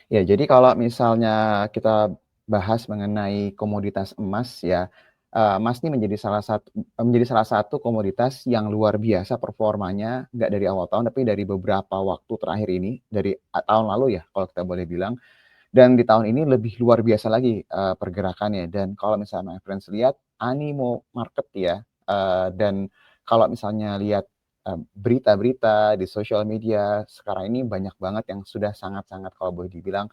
Ya, jadi kalau misalnya kita bahas mengenai komoditas emas ya, emas ini menjadi salah satu komoditas yang luar biasa performanya, nggak dari awal tahun, tapi dari beberapa waktu terakhir ini, dari tahun lalu ya kalau kita boleh bilang. Dan di tahun ini lebih luar biasa lagi, pergerakannya. Dan kalau misalnya my friends lihat animo market ya, dan kalau misalnya lihat, berita-berita di sosial media sekarang ini banyak banget yang sudah sangat-sangat kalau boleh dibilang,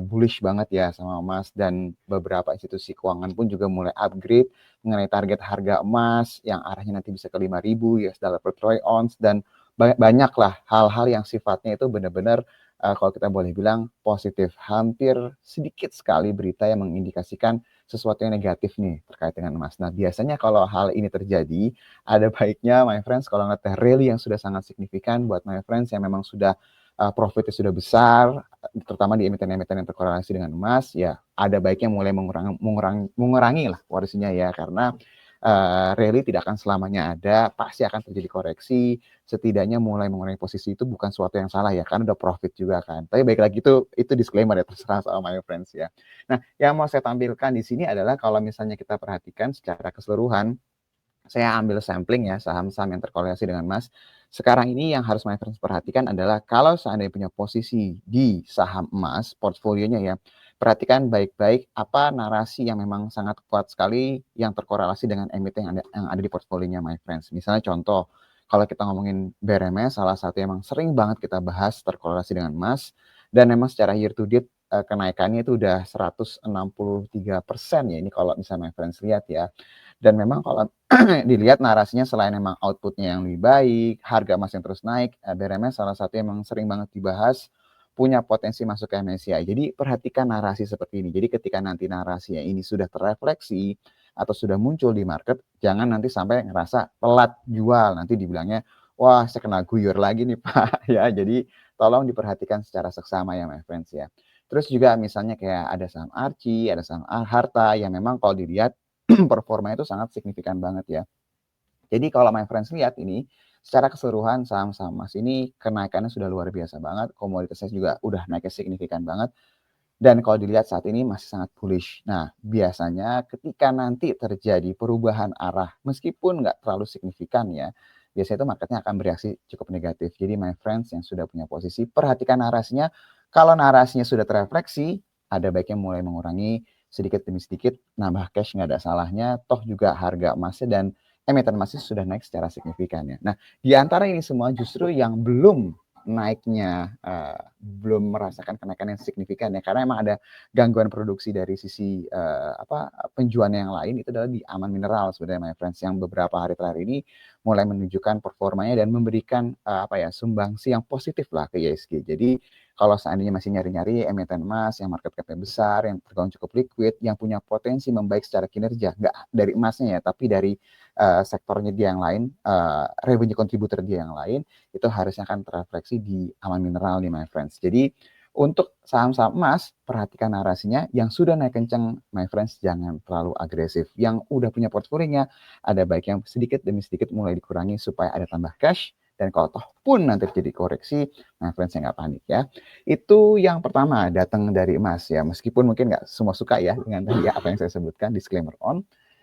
bullish banget ya sama emas, dan beberapa institusi keuangan pun juga mulai upgrade mengenai target harga emas yang arahnya nanti bisa ke 5.000 USD per troy ounce, dan banyaklah hal-hal yang sifatnya itu benar-benar, kalau kita boleh bilang positif. Hampir sedikit sekali berita yang mengindikasikan sesuatu yang negatif nih terkait dengan emas. Nah, biasanya kalau hal ini terjadi, ada baiknya my friends kalau ngelihat rally yang sudah sangat signifikan buat my friends yang memang sudah, profitnya sudah besar, terutama di emiten-emiten yang terkorelasi dengan emas, ya ada baiknya mulai mengurangi lah porsinya ya, karena rally tidak akan selamanya ada, pasti akan terjadi koreksi. Setidaknya mulai mengurangi posisi itu bukan suatu yang salah ya, karena udah profit juga kan. Tapi baik lagi itu disclaimer ya, terserah sama my friends ya. Nah, yang mau saya tampilkan di sini adalah kalau misalnya kita perhatikan secara keseluruhan, saya ambil sampling ya saham-saham yang terkorelasi dengan emas. Sekarang ini yang harus my friends perhatikan adalah kalau seandainya punya posisi di saham emas, portfolionya ya, perhatikan baik-baik apa narasi yang memang sangat kuat sekali yang terkorelasi dengan emiten yang ada di portfolionya my friends. Misalnya contoh, kalau kita ngomongin BRMS, salah satu yang memang sering banget kita bahas terkorelasi dengan emas, dan memang secara year to date kenaikannya itu udah 163% ya, ini kalau misalnya my friends lihat ya. Dan memang kalau dilihat narasinya selain memang outputnya yang lebih baik, harga emas yang terus naik, BRMS salah satu yang memang sering banget dibahas, punya potensi masuk ke MSCI. Jadi perhatikan narasi seperti ini. Jadi ketika nanti narasinya ini sudah terrefleksi atau sudah muncul di market, jangan nanti sampai ngerasa telat jual. Nanti dibilangnya, wah saya kena guyur lagi nih Pak. Ya, jadi tolong diperhatikan secara seksama ya my friends ya. Terus juga misalnya kayak ada saham Archie, ada saham Harta yang memang kalau dilihat performanya itu sangat signifikan banget ya. Jadi kalau my friends lihat ini, secara keseluruhan saham-saham emas ini kenaikannya sudah luar biasa banget, komoditasnya juga udah naiknya signifikan banget, dan kalau dilihat saat ini masih sangat bullish. Nah, biasanya ketika nanti terjadi perubahan arah, meskipun nggak terlalu signifikan ya, biasanya itu marketnya akan bereaksi cukup negatif. Jadi my friends yang sudah punya posisi, perhatikan narasinya. Kalau narasinya sudah terrefleksi, ada baiknya mulai mengurangi sedikit demi sedikit, nambah cash nggak ada salahnya, toh juga harga emasnya dan emiten emasnya sudah naik secara signifikan ya. Nah, di antara ini semua justru yang belum naiknya, belum merasakan kenaikan yang signifikan ya, karena emang ada gangguan produksi dari sisi, penjualan yang lain, itu adalah di Aman Mineral sebenarnya my friends, yang beberapa hari terakhir ini mulai menunjukkan performanya dan memberikan, sumbangsi yang positif lah ke IHSG. Jadi kalau seandainya masih nyari-nyari emiten emas yang market cap-nya besar, yang tergolong cukup liquid, yang punya potensi membaik secara kinerja, nggak dari emasnya ya, tapi dari, sektornya dia yang lain, revenue contributor dia yang lain, itu harusnya akan terrefleksi di Aman Mineral nih my friends. Jadi untuk saham-saham emas, perhatikan narasinya. Yang sudah naik kencang, my friends, jangan terlalu agresif. Yang udah punya portfolionya, ada baik yang sedikit demi sedikit mulai dikurangi supaya ada tambah cash. Dan kalau toh pun nanti terjadi koreksi, my friends yang nggak panik ya. Itu yang pertama, datang dari emas ya. Meskipun mungkin nggak semua suka ya dengan tadi apa yang saya sebutkan, disclaimer on.